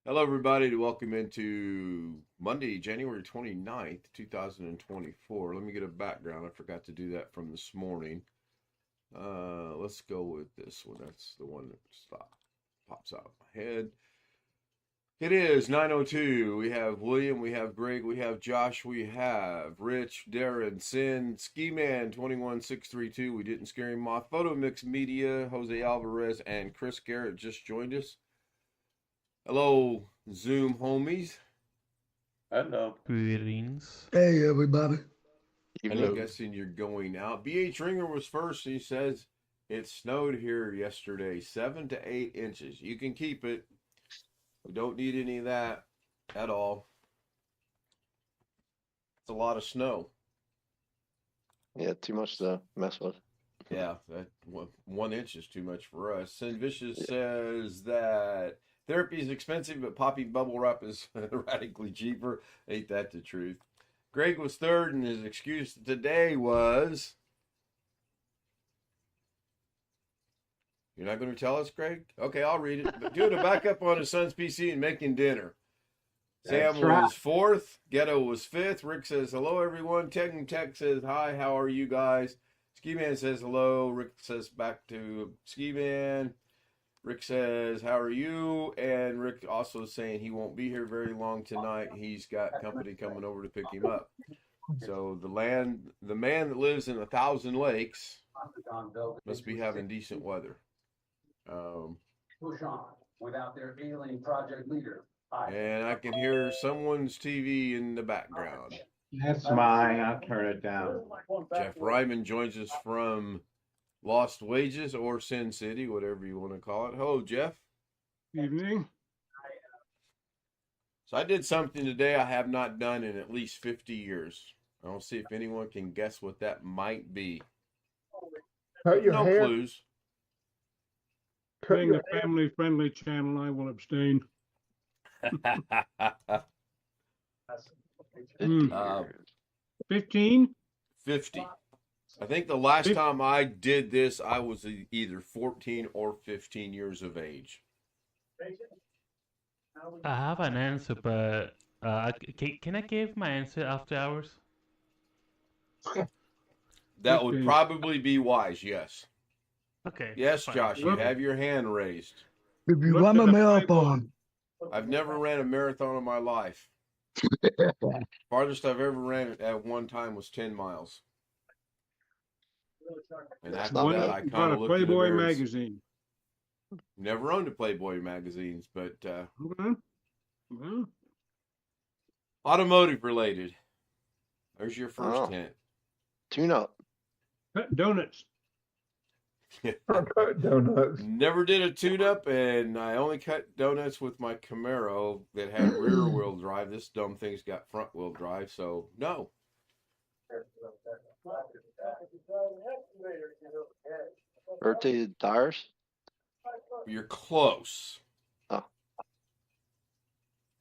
Hello, everybody, to welcome into Monday, January 29th, 2024. Let me get a background. I forgot to do that from this morning. Let's go with this one. That's the one that pops out of my head. It is 9:02. We have William, we have Greg, we have Josh, we have Rich, Darren, Sin, Skiman 21632. We didn't scare him off. Photo Mix Media, Jose Alvarez, and Chris Garrett just joined us. Hello, Zoom homies. Hello. Greetings. Hey, everybody. I'm guessing you're going out. BH Ringer was first. He says it snowed here yesterday, 7 to 8 inches. You can keep it. We don't need any of that at all. It's a lot of snow. Yeah, too much to mess with. Yeah, that 1 inch is too much for us. Sin Vicious says that therapy is expensive, but poppy bubble wrap is radically cheaper. Ain't that the truth? Greg was third, and his excuse today was... You're not going to tell us, Greg? Okay, I'll read it. But doing a backup on his son's PC and making dinner. Sam was fourth. Ghetto was fifth. Rick says, hello, everyone. Tech says, hi, how are you guys? Ski Man says hello. Rick says back to Ski Man. Rick says, how are you? And Rick also saying he won't be here very long tonight. He's got company coming over to pick him up. So the man that lives in 1,000 lakes must be having decent weather. Push on without their alien project leader. And I can hear someone's TV in the background. That's mine. I'll turn it down. Jeff Ryman joins us from Lost Wages or Sin City, whatever you want to call it. Hello, Jeff. Evening. So I did something today I have not done in at least 50 years. I'll see if anyone can guess what that might be. Cut your No hair. clues. Being a family-friendly channel, I will abstain. 15? 50. I think the last time I did this, I was either 14 or 15 years of age. I have an answer, but can I give my answer after hours? That would probably be wise, yes. Okay. Yes, fine. Josh, you have your hand raised. If you run a marathon, I've never ran a marathon in my life. Farthest I've ever ran at one time was 10 miles. And That's after not that, bad. I Bought kind a of looked at the Playboy various- magazine. Never owned a Playboy magazines, but Okay. Well, automotive related. There's your first Oh. hint. Tune up. cut donuts. Donuts. Never did a tune-up, and I only cut donuts with my Camaro that had rear-wheel drive. This dumb thing's got front-wheel drive, so no. Rotated tires. You're close. Oh.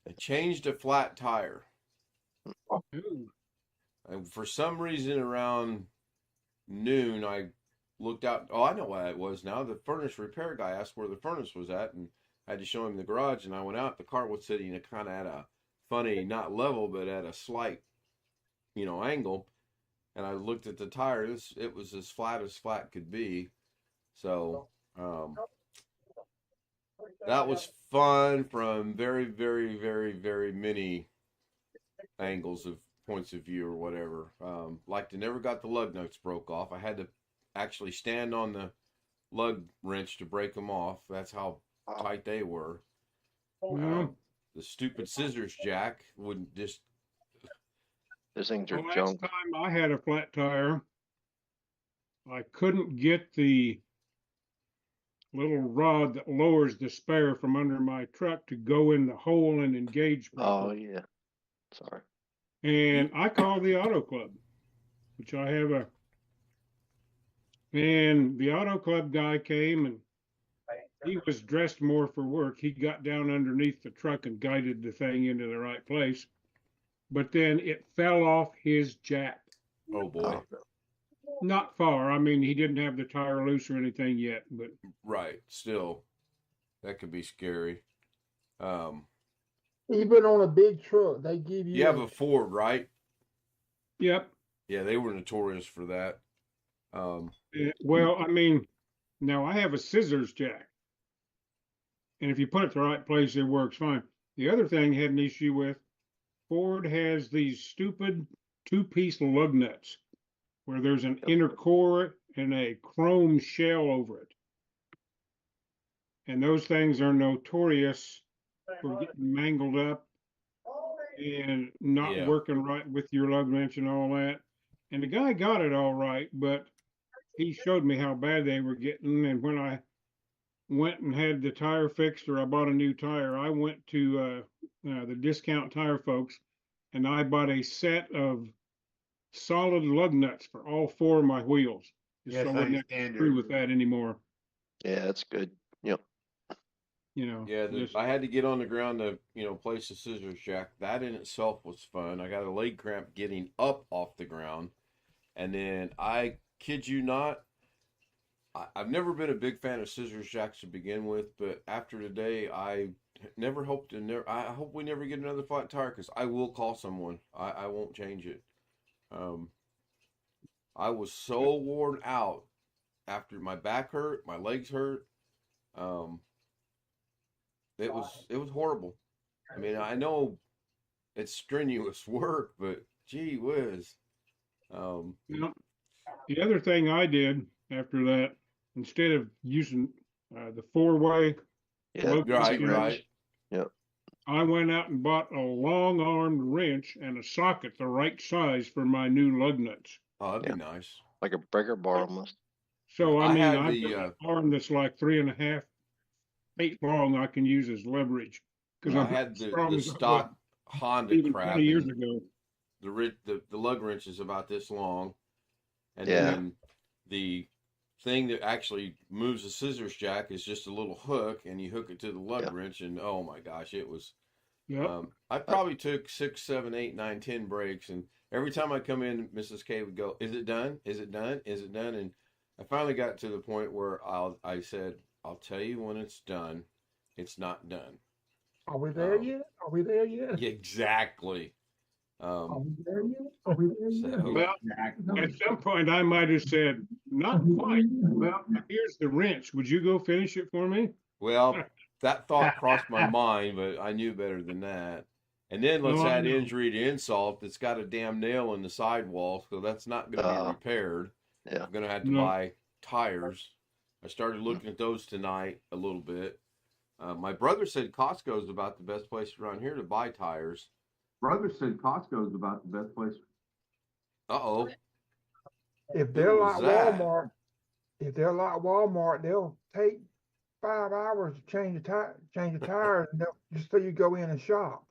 I changed a flat tire. Ooh. And for some reason around noon, I looked out. Oh, I know why it was now. The furnace repair guy asked where the furnace was at, and I had to show him the garage. And I went out. The car was sitting kind of at a funny, not level, but at a slight, angle. And I looked at the tire. It was as flat could be. So that was fun from very, very, very, very many angles of points of view or whatever. Like they never got the lug nuts broke off. I had to actually stand on the lug wrench to break them off. That's how tight they were. Well, The stupid scissors jack wouldn't just. Those things the are last junk. time I had a flat tire, I couldn't get the little rod that lowers the spare from under my truck to go in the hole and engage Oh properly. yeah. Sorry. And I called the auto club, which I have and the auto club guy came and he was dressed more for work. He got down underneath the truck and guided the thing into the right place. But then it fell off his jack. Oh boy. Oh, Not far. I mean, he didn't have the tire loose or anything yet, but Right. Still, that could be scary. Even on a big truck, they give you. You have a Ford, right? yep. Yeah, they were notorious for that. Well, I mean, now I have a scissors jack. And if you put it the right place, it works fine. The other thing I had an issue with, Ford has these stupid two-piece lug nuts where there's an inner core and a chrome shell over it. And those things are notorious for getting mangled up and not Yeah. working right with your lug wrench and all that. And the guy got it all right, but he showed me how bad they were getting. And when I went and had the tire fixed or I bought a new tire, I went to the discount tire folks and I bought a set of solid lug nuts for all four of my wheels. Just Yes, so I I wouldn't have to understand screw your- with that anymore. yeah, that's good. Yep. Yeah, just- I had to get on the ground to, place the scissors jack. That in itself was fun. I got a leg cramp getting up off the ground. And then I kid you not, I've never been a big fan of scissors jacks to begin with, but after today, I never hope I hope we never get another flat tire because I will call someone. I won't change it. I was so worn out after my back hurt, my legs hurt. It was horrible. I mean, I know it's strenuous work, but gee whiz. Yep. The other thing I did after that, instead of using the four-way, Yeah. Well, Right, wrench. right. I went out and bought a long-armed wrench and a socket the right size for my new lug nuts. Oh, that'd be nice. Like a breaker bar almost. So I I mean, had I've the, got an arm that's like 3.5 feet long. I can use as leverage I had the stock Honda even crap. 20 years and ago. the lug wrench is about this long, and Yeah. then the thing that actually moves the scissors jack is just a little hook, and you hook it to the lug Yeah. wrench, and oh my gosh, it was. Yep. I probably took 6, 7, 8, 9, 10 breaks, and every time I come in, Mrs. K would go, "Is it done? Is it done? Is it done?" And I finally got to the point where I said, "I'll tell you when it's done. It's not done." Are we there Um, yet? Are we there yet? Yeah, exactly. Are we there yet? Are we there yet? So- Well, at some point, I might have said, "Not quite. Well, here's the wrench. Would you go finish it for me?" Well, that thought crossed my mind, but I knew better than that. And then let's No, I add know. injury to insult. It's got a damn nail in the sidewall, so that's not going to be repaired. Yeah. I'm gonna have to No. buy tires. I started looking at those tonight a little bit. My brother said Costco is about the best place around here to buy tires. Brother said Costco is about the best place. Uh-oh. If Who they're was like that? Walmart, they'll take 5 hours to change the tires, and just so you go in and shop.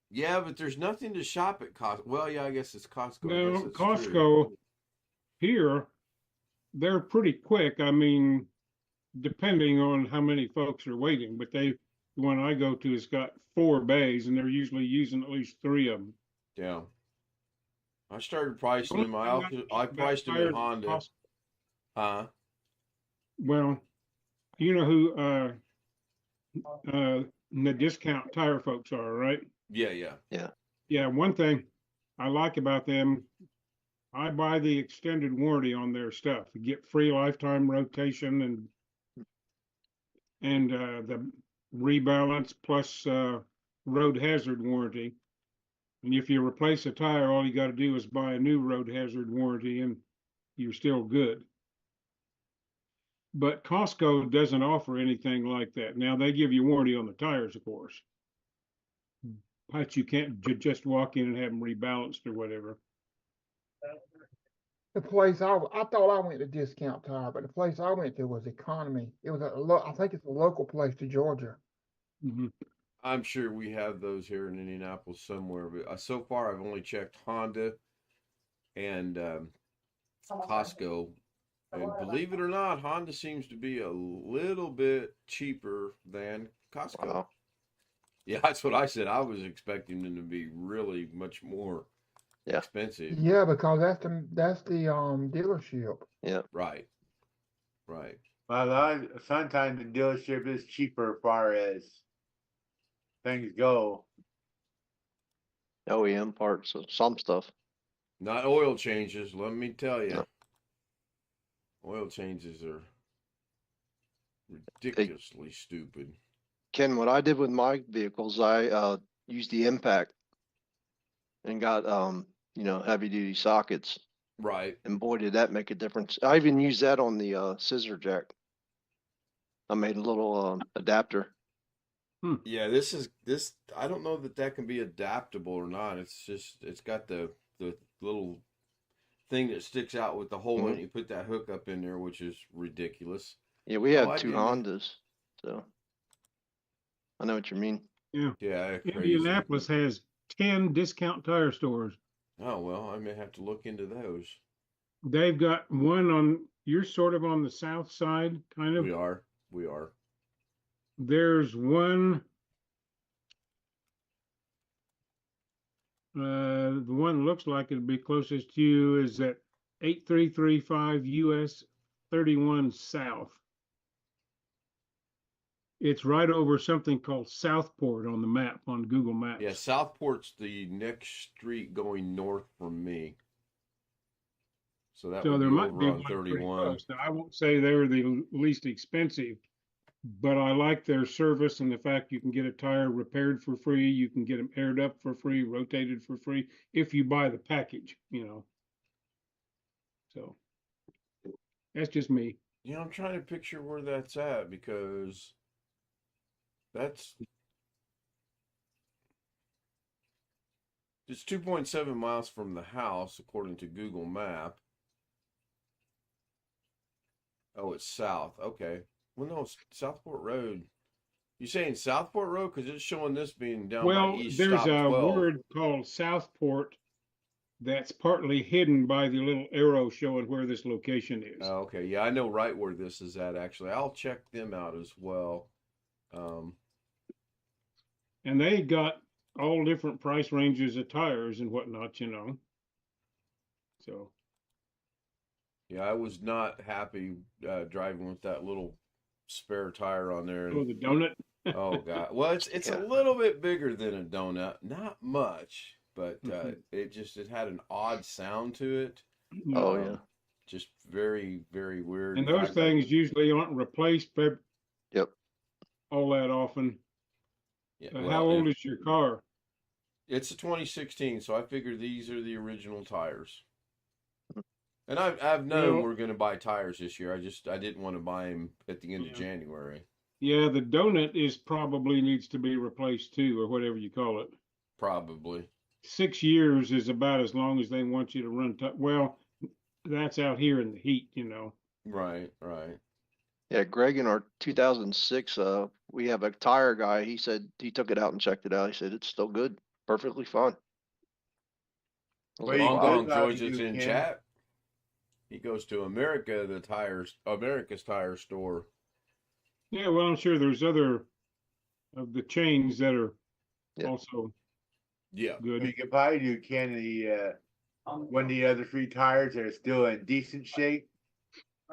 Yeah, but there's nothing to shop at Costco. Well, yeah, I guess it's Costco. I guess No, it's Costco true. here, they're pretty quick. I mean, depending on how many folks are waiting, but the one I go to has got 4 bays and they're usually using at least 3 of them. Yeah. I started pricing them. I About priced them in tires at Honda. Costco- Huh? Well, you know who the discount tire folks are, right? Yeah. Yeah, one thing I like about them, I buy the extended warranty on their stuff. You get free lifetime rotation and the rebalance plus road hazard warranty. And if you replace a tire, all you got to do is buy a new road hazard warranty and you're still good. But Costco doesn't offer anything like that. Now they give you warranty on the tires, of course, but you can't just walk in and have them rebalanced or whatever. The place I thought I went to Discount Tire, but the place I went to was Economy. It was I think it's a local place to Georgia. Mhm. I'm sure we have those here in Indianapolis somewhere, but so far I've only checked Honda and Costco. And believe it or not, Honda seems to be a little bit cheaper than Costco. Wow. Yeah, that's what I said. I was expecting them to be really much more Yeah. expensive. Yeah, because that's the dealership. Yeah. Right. Well, sometimes the dealership is cheaper as far as things go. OEM parts of some stuff. Not oil changes, let me tell you. No. Oil changes are ridiculously stupid. Ken, what I did with my vehicles, I used the impact and got heavy duty sockets. Right. And boy, did that make a difference. I even used that on the scissor jack. I made a little adapter. Yeah, this I don't know that can be adaptable or not. It's got the little thing that sticks out with the hole in it. You put that hook up in there, which is ridiculous. Yeah, we have I 2 didn't- Hondas, so I know what you mean. Yeah. Yeah, crazy. Indianapolis has 10 discount tire stores. Oh well, I may have to look into those. They've got one you're sort of on the south side, kind of. We are. There's one, the one that looks like it'd be closest to you is at 8335 US 31 South. It's right over something called Southport on the map, on Google Maps. Yeah, Southport's the next street going north from me. So that would there be might over be on one pretty 31. close. Now, I won't say they're the least expensive, but I like their service and the fact you can get a tire repaired for free. You can get them aired up for free, rotated for free, if you buy the package, So that's just me. I'm trying to picture where that's at because it's 2.7 miles from the house according to Google Map. Oh, it's south. Okay. Well, no, it's Southport Road. You saying Southport Road? Because it's showing this being down by East There's Stop a 12. word called Southport that's partly hidden by the little arrow showing where this location is. Oh, okay. Yeah, I know right where this is at, actually. I'll check them out as well. And they got all different price ranges of tires and whatnot, So. Yeah, I was not happy driving with that little spare tire on there. Oh, the donut? Oh God! Well, it's a little bit bigger than a donut, not much, but it had an odd sound to it. Oh yeah, just very, very weird. And those things usually aren't replaced. Yep. All that often. Yeah. How old is your car? It's a 2016, so I figure these are the original tires. And I've known Well- we're going to buy tires this year. I didn't want to buy them at the end of Yeah. January. Yeah, the donut is probably needs to be replaced too, or whatever you call it. Probably. 6 years is about as long as they want you to run. Well, that's out here in the heat, you know. Right, right. Yeah, Greg, in our 2006, we have a tire guy. He said he took it out and checked it out. He said it's still good, perfectly fine. I was Well, like, you Long go wow. Gone out Joy's and just you in can. chat. He goes to America's tire store. Yeah, well, I'm sure there's other of the chains that are Yeah. also Yeah. good. You could probably do one of the other three tires that are still in decent shape.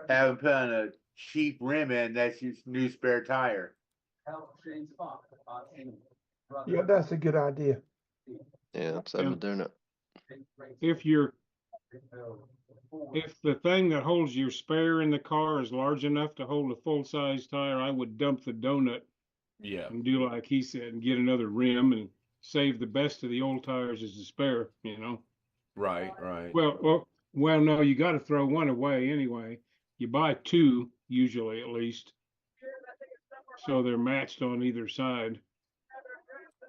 Have them put on a cheap rim and that's your new spare tire. Yeah, that's a good idea. Yeah, instead of a donut. If the thing that holds your spare in the car is large enough to hold a full-size tire, I would dump the donut Yeah. and do like he said and get another rim and save the best of the old tires as a spare, you know. Right, right. Well, no, you got to throw one away anyway. You buy two usually at least, so they're matched on either side,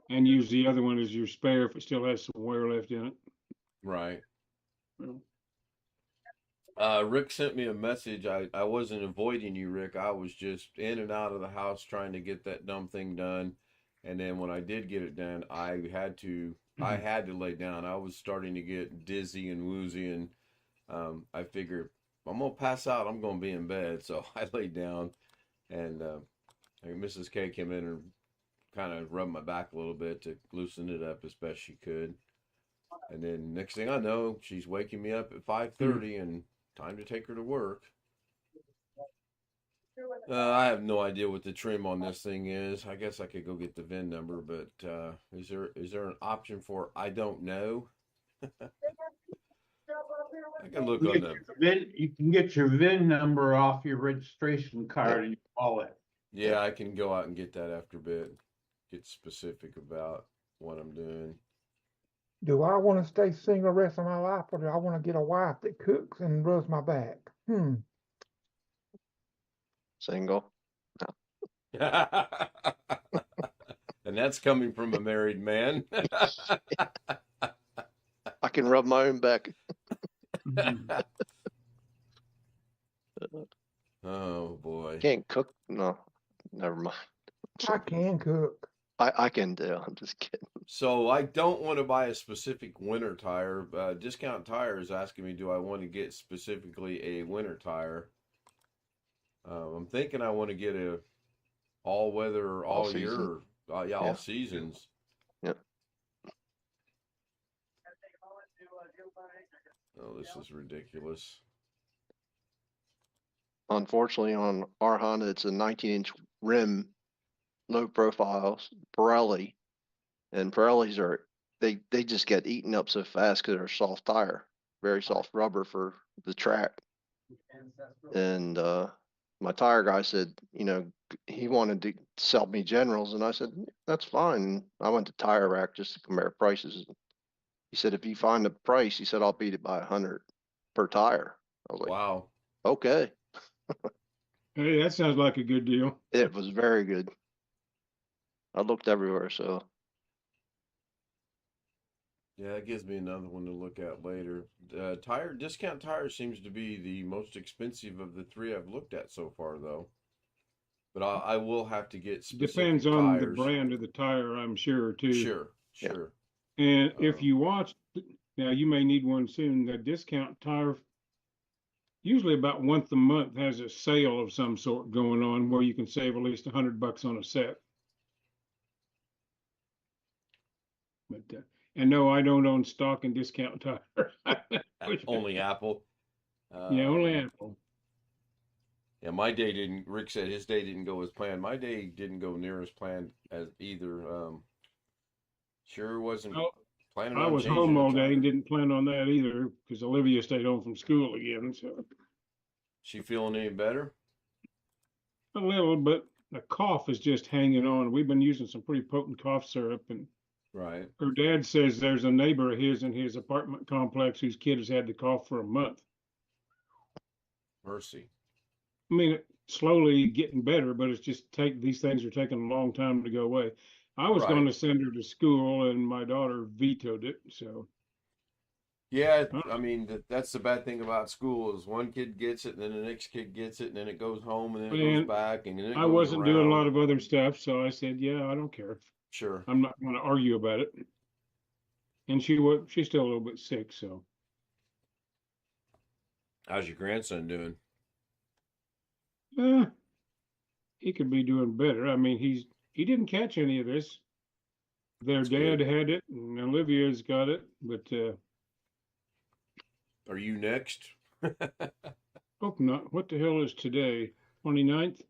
and use the other one as your spare if it still has some wear left in it. Right. Well, Rick sent me a message. I wasn't avoiding you, Rick. I was just in and out of the house trying to get that dumb thing done. And then when I did get it done, I had to lay down. I was starting to get dizzy and woozy, and I figured I'm gonna pass out. I'm gonna be in bed, so I laid down, and Mrs. K came in and kind of rubbed my back a little bit to loosen it up as best she could. And then next thing I know, she's waking me up at 5:30 and time to take her to work. I have no idea what the trim on this thing is. I guess I could go get the VIN number, but is there an option for I don't know? I can look on the. You can get your VIN number off your registration card and you call it. Yeah, I can go out and get that after bit. Get specific about what I'm doing. Do I want to stay single the rest of my life, or do I want to get a wife that cooks and rubs my back? Single. And that's coming from a married man. I can rub my own back. Oh boy. Can't cook. No, never mind. I can cook. I can do. I'm just kidding. So I don't want to buy a specific winter tire. Discount Tire is asking me, do I want to get specifically a winter tire? I'm thinking I want to get a all weather, all year, season. all Yeah. seasons. Yep. Oh, this is ridiculous. Unfortunately, on our Honda, it's a 19-inch rim, low profiles, Pirelli, and Pirellis they just get eaten up so fast because they're soft tire, very soft rubber for the track. And my tire guy said, he wanted to sell me Generals, and I said that's fine. I went to Tire Rack just to compare prices. He said if you find the price, he said I'll beat it by 100 per tire. I was like, Wow. okay. Hey, that sounds like a good deal. It was very good. I looked everywhere, so Yeah, that gives me another one to look at later. Discount Tire seems to be the most expensive of the three I've looked at so far, though. But I will have to get specific Depends on the tires. brand of the tire, I'm sure too. Sure. And if you watch, now you may need one soon. The Discount Tire, usually about once a month, has a sale of some sort going on where you can save at least $100 on a set. But and no, I don't own stock in Discount Tire. Only Apple. Yeah, only Apple. Yeah, Rick said his day didn't go as planned. My day didn't go near as planned as either. Sure wasn't Well, planning I on was changing home the all day tire. and didn't plan on that either because Olivia stayed home from school again. So She feeling any better? a little, but the cough is just hanging on. We've been using some pretty potent cough syrup, and Right. her dad says there's a neighbor of his in his apartment complex whose kid has had the cough for a month. Mercy. I mean, slowly getting better, but it's just these things are taking a long time to go away. I was going Right. to send her to school, and my daughter vetoed it. So Yeah, I mean that's the bad thing about school is one kid gets it, and then the next kid gets it, and then it goes home, and then it goes and back, and then it I goes wasn't doing a lot around. of other stuff, so I said, "Yeah, I don't care. Sure. I'm not going to argue about it." And she's still a little bit sick, so How's your grandson doing? uh, he could be doing better. I mean, he didn't catch any of this. Their That's dad good. had it, and Olivia's got it, but Are you next? hope not. What the hell is today? 29th?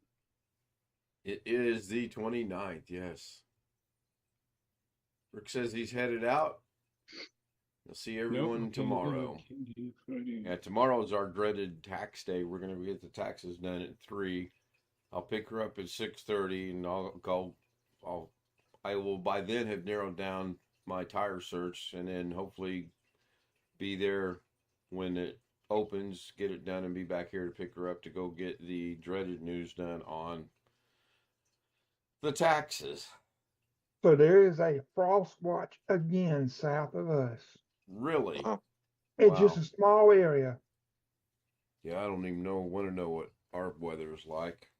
It is the 29th, yes. Rick says he's headed out. We'll see everyone Nope, tomorrow. Friday. Yeah, tomorrow's our dreaded tax day. We're gonna get the taxes done at 3. I'll pick her up at 6:30, and I will by then have narrowed down my tire search, and then hopefully be there when it opens, get it done, and be back here to pick her up to go get the dreaded news done on the taxes. So there is a frost watch again south of us. Really? Oh. It's just Wow. a small area. Yeah, I don't even want to know what our weather is like.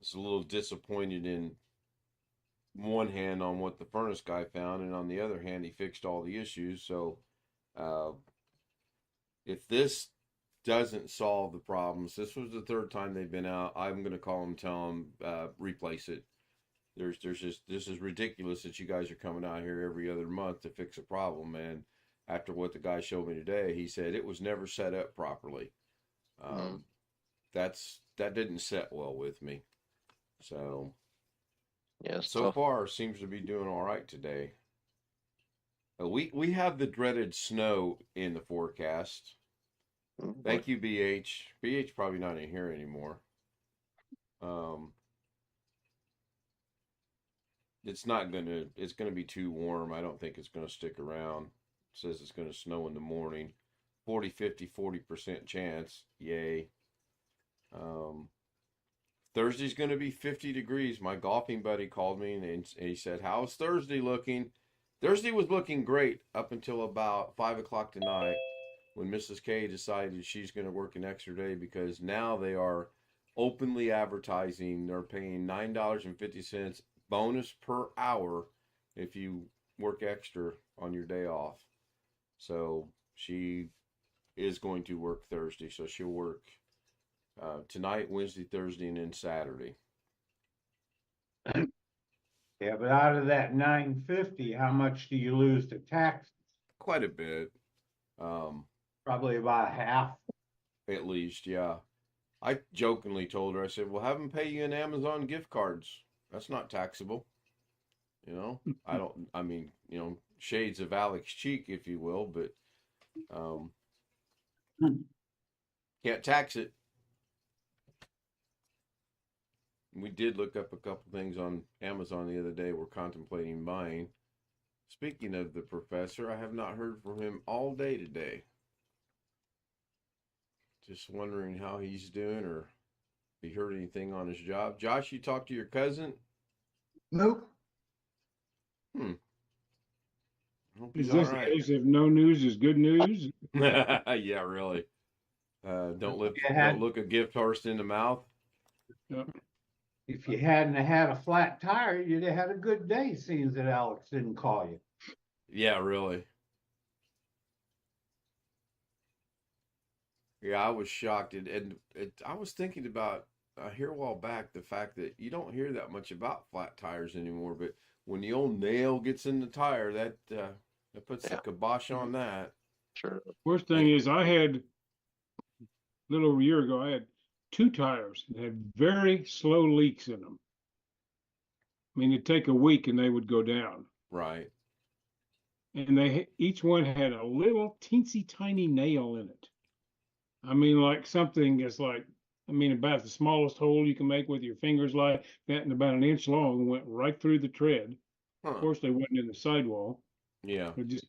It's a little disappointed in one hand on what the furnace guy found, and on the other hand, he fixed all the issues. So, if this doesn't solve the problems, this was the third time they've been out. I'm going to call them, tell them, replace it. There's just, this is ridiculous that you guys are coming out here every other month to fix a problem. And after what the guy showed me today, he said it was never set up properly. That didn't set well with me. So, Yes. so far seems to be doing all right today. We have the dreaded snow in the forecast. Thank you, BH. BH probably not in here anymore. It's gonna be too warm. I don't think it's gonna stick around. It says it's gonna snow in the morning. 40, 50, 40% chance. Yay. Thursday's gonna be 50 degrees. My golfing buddy called me and he said, "How's Thursday looking?" Thursday was looking great up until about 5 o'clock tonight when Mrs. K decided she's going to work an extra day because now they are openly advertising. They're paying $9.50 bonus per hour if you work extra on your day off. So she is going to work Thursday. So she'll work tonight, Wednesday, Thursday, and then Saturday. Yeah, but out of that 950, how much do you lose to tax? Quite a bit. Probably about half. At least, yeah. I jokingly told her, I said, well, have them pay you in Amazon gift cards. That's not taxable. You know, I mean, shades of Alex Cheek, if you will, but can't tax it. We did look up a couple things on Amazon the other day we're contemplating buying. Speaking of the professor, I have not heard from him all day today. Just wondering how he's doing or if he heard anything on his job. Josh, you talked to your cousin? Nope. Is this the case of no news is good news? Yeah, really. Don't look a gift horse in the mouth. Yep. If you hadn't had a flat tire, you'd have had a good day, seeing that Alex didn't call you. Yeah, really. Yeah, I was shocked. I was thinking about here a while back the fact that you don't hear that much about flat tires anymore, but when the old nail gets in the tire, that puts the kibosh on that. Sure. Worst thing is I had, a little over a year ago, I had 2 tires that had very slow leaks in them. I mean, it'd take a week and they would go down. Right. And each one had a little teensy tiny nail in it. I mean, like something that's like, about the smallest hole you can make with your fingers like that, and about 1 inch long, went right through the tread. Of course, they wasn't in the sidewall. Yeah. It just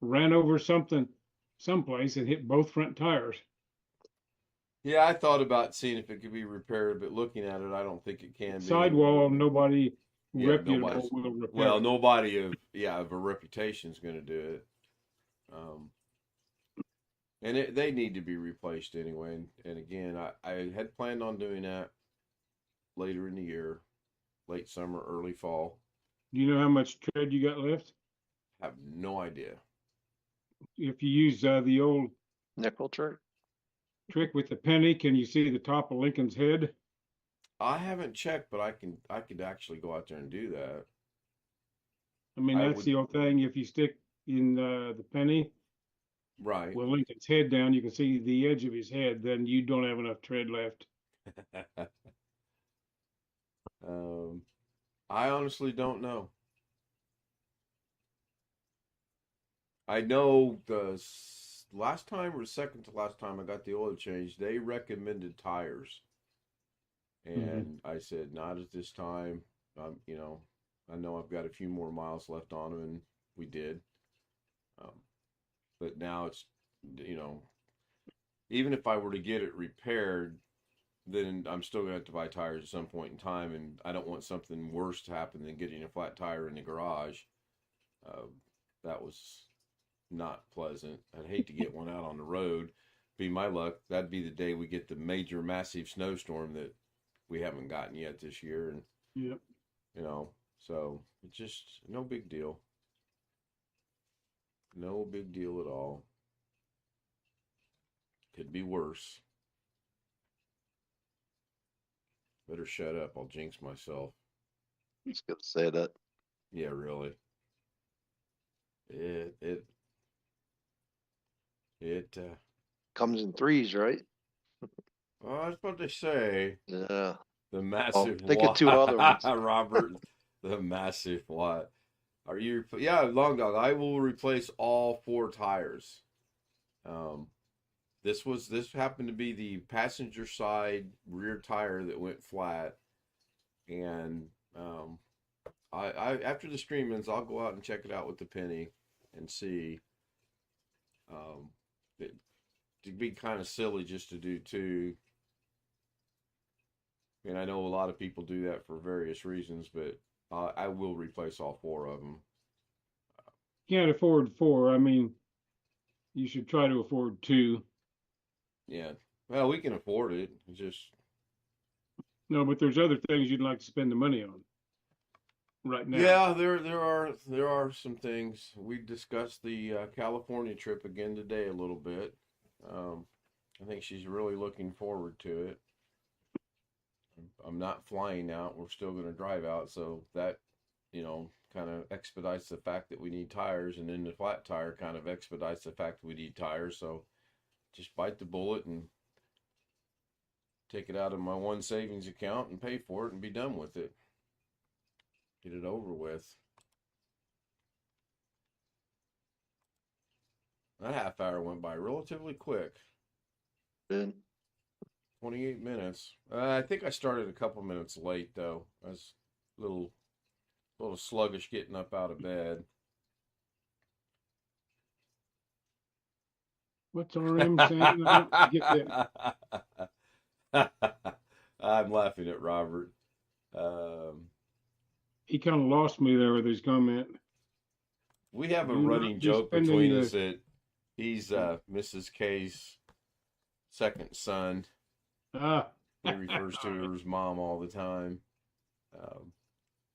ran over something someplace and hit both front tires. Yeah, I thought about seeing if it could be repaired, but looking at it, I don't think it can be. Sidewall, nobody Yeah, reputable nobody's- will repair Well, it. nobody of a reputation is going to do it. And they need to be replaced anyway. And again, I had planned on doing that later in the year, late summer, early fall. Do you know how much tread you got left? I have no idea. If you use the old Nickel trick. trick with the penny, can you see the top of Lincoln's head? I haven't checked, but I could actually go out there and do that. I mean, I that's would- the old thing. If you stick in the penny Right. with Lincoln's head down, you can see the edge of his head. Then you don't have enough tread left. I honestly don't know. I know last time or second to last time I got the oil change, they recommended tires. And I said, not at this time. You know, I know I've got a few more miles left on them, and we did. But now it's, you know, even if I were to get it repaired, then I'm still going to have to buy tires at some point in time, and I don't want something worse to happen than getting a flat tire in the garage. That was not pleasant. I'd hate to get one out on the road. Be my luck, that'd be the day we get the major, massive snowstorm that we haven't gotten yet this year, and Yep. you know, so it's just no big deal. No big deal at all. Could be worse. Better shut up. I'll jinx myself. I was gonna say that. Yeah, really. It Comes in threes, right? well, I was about to say Yeah. the massive think of what, two other ones. Robert, the massive what? Are you? Yeah, Long Dog. I will replace all 4 tires. This happened to be the passenger side rear tire that went flat, and I after the Skimans, I'll go out and check it out with the penny and see. It'd be kind of silly just to do 2. And I know a lot of people do that for various reasons, but I will replace all 4 of them. Can't afford 4. I mean, you should try to afford 2. Yeah. Well, we can afford it. It's just No, but there's other things you'd like to spend the money on right now. yeah, there are some things. We discussed the California trip again today a little bit. I think she's really looking forward to it. I'm not flying out. We're still going to drive out, so that, you know, kind of expedites the fact that we need tires, and then the flat tire kind of expedites the fact that we need tires. So just bite the bullet and take it out of my one savings account and pay for it and be done with it. Get it over with. That half hour went by relatively quick. Good. 28 minutes. I think I started a couple minutes late though. I was a little sluggish getting up out of bed. What's RM saying? I don't get that. I'm laughing at Robert. He kind of lost me there with his comment. We have a Do not running be joke spending between the- us that he's Mrs. K's second son. Ah, He refers to her as mom all the time.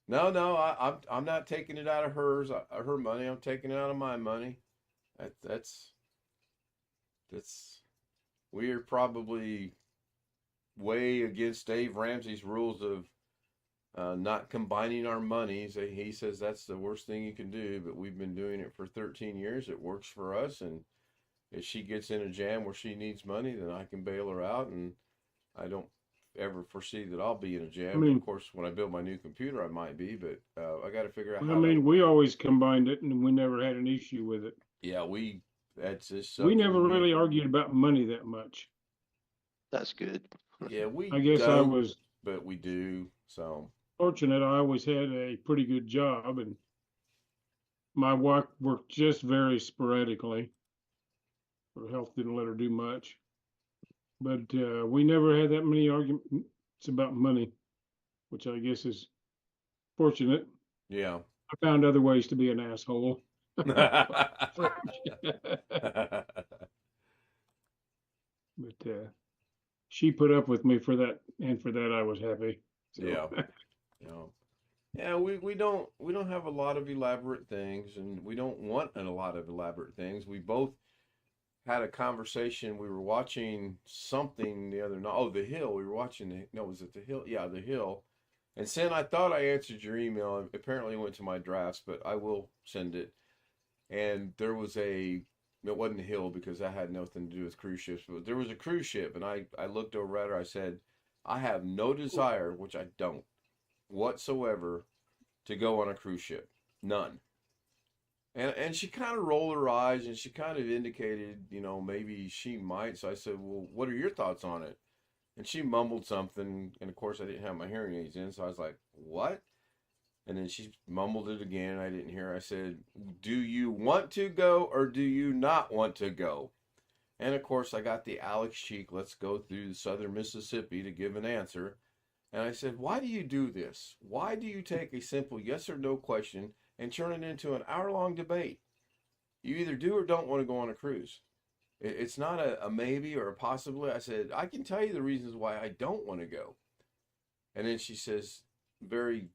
No, I'm not taking it out of her money. I'm taking it out of my money. That's we are probably way against Dave Ramsey's rules of not combining our monies. He says that's the worst thing you can do, but we've been doing it for 13 years. It works for us, and if she gets in a jam where she needs money, then I can bail her out, and I don't ever foresee that I'll be in a jam. I mean- Of course, when I build my new computer, I might be, but I got to figure out I how mean, we always combined it and we never had an issue with it. yeah, that's just We something never really argued about money that much. That's good. yeah, we I guess I don't, was but we do, so fortunate. I always had a pretty good job, and my wife worked just very sporadically. Her health didn't let her do much. But we never had that many arguments about money, which I guess is fortunate. Yeah. I found other ways to be an asshole. But she put up with me for that, and for that I was happy. So. Yeah. Yeah, we don't have a lot of elaborate things, and we don't want a lot of elaborate things. We both had a conversation. We were watching something the other night. Oh, The Hill. We were watching was it The Hill? Yeah, The Hill. And Sin, I thought I answered your email. Apparently it went to my drafts, but I will send it. And there was it wasn't The Hill because that had nothing to do with cruise ships, but there was a cruise ship, and I looked over at her. I said, I have no desire, which I don't, whatsoever, to go on a cruise ship. None. And she kind of rolled her eyes, and she kind of indicated, maybe she might. So I said, well, what are your thoughts on it? And she mumbled something, and of course I didn't have my hearing aids in, so I was like, what? And then she mumbled it again, and I didn't hear. I said, do you want to go, or do you not want to go? And of course I got the Alex cheek, let's go through southern Mississippi to give an answer. And I said, why do you do this? Why do you take a simple yes or no question and turn it into an hour-long debate? You either do or don't want to go on a cruise. It's not a maybe or a possibly. I said, I can tell you the reasons why I don't want to go. And then she says, very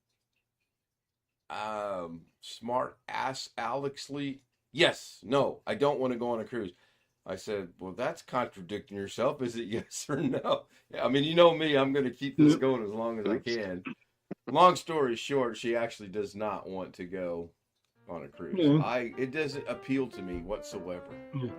smart ass Alexly, yes, no, I don't want to go on a cruise. I said, well, that's contradicting yourself. Is it yes or no? I mean, you know me, I'm going to keep this going as long as I can. Long story short, she actually does not want to go on a cruise. Yeah. It doesn't appeal to me whatsoever. Yeah.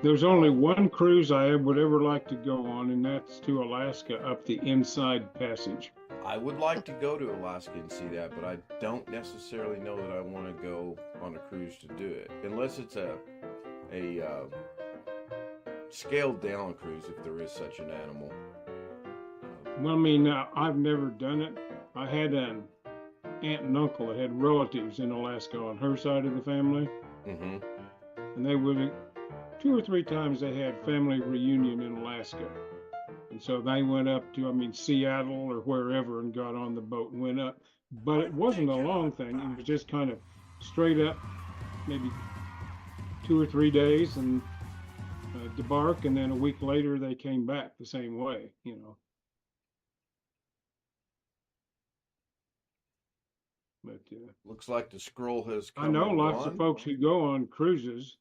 There's only one cruise I would ever like to go on, and that's to Alaska up the Inside Passage. I would like to go to Alaska and see that, but I don't necessarily know that I want to go on a cruise to do it, unless it's a scaled down cruise, if there is such an animal. Well, I mean, I've never done it. I had an aunt and uncle that had relatives in Alaska on her side of the family, Mm-hmm. and they would 2 or 3 times they had family reunion in Alaska. And so they went up to, Seattle or wherever, and got on the boat and went up. But it wasn't a long thing. It was just kind of straight up, maybe 2 or 3 days, and debark, and then a week later they came back the same way, But Looks like the scroll has come I know and lots gone. of folks who go on cruises.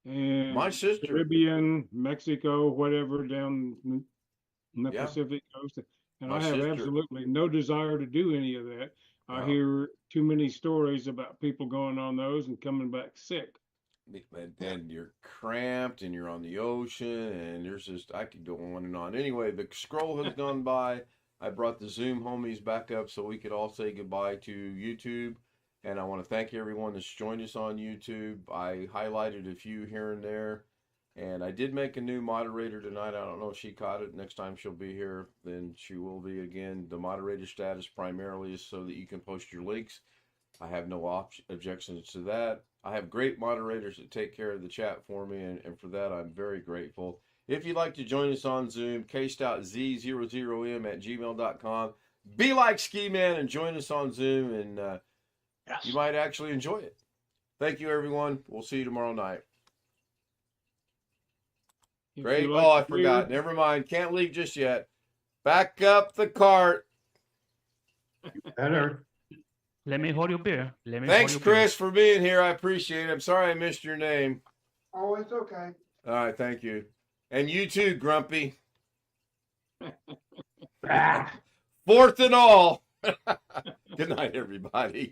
And My sister. Caribbean, Mexico, whatever, down in the Yeah. Pacific coast. And My I have sister. absolutely no desire to do any of that. I Wow. hear too many stories about people going on those and coming back sick. And you're cramped, and you're on the ocean, and there's just, I could go on and on. Anyway, the scroll has gone by. I brought the Zoom homies back up so we could all say goodbye to YouTube. And I want to thank everyone that's joined us on YouTube. I highlighted a few here and there. And I did make a new moderator tonight. I don't know if she caught it. Next time she'll be here, then she will be again. The moderator status primarily is so that you can post your links. I have no objections to that. I have great moderators that take care of the chat for me, and for that I'm very grateful. If you'd like to join us on Zoom, kstout00m@gmail.com. Be like Skiman and join us on Zoom, and Yes. you might actually enjoy it. Thank you, everyone. We'll see you tomorrow night. If Great. you like Oh, I beer, forgot. Never mind. Can't leave just yet. Back up the cart. Better. Let me hold your beer. Let me Thanks, hold your beer. Chris, for being here. I appreciate it. I'm sorry I missed your name. Oh, it's okay. All right. Thank you. And you too, Grumpy. Ah. Fourth and all. Good night, everybody.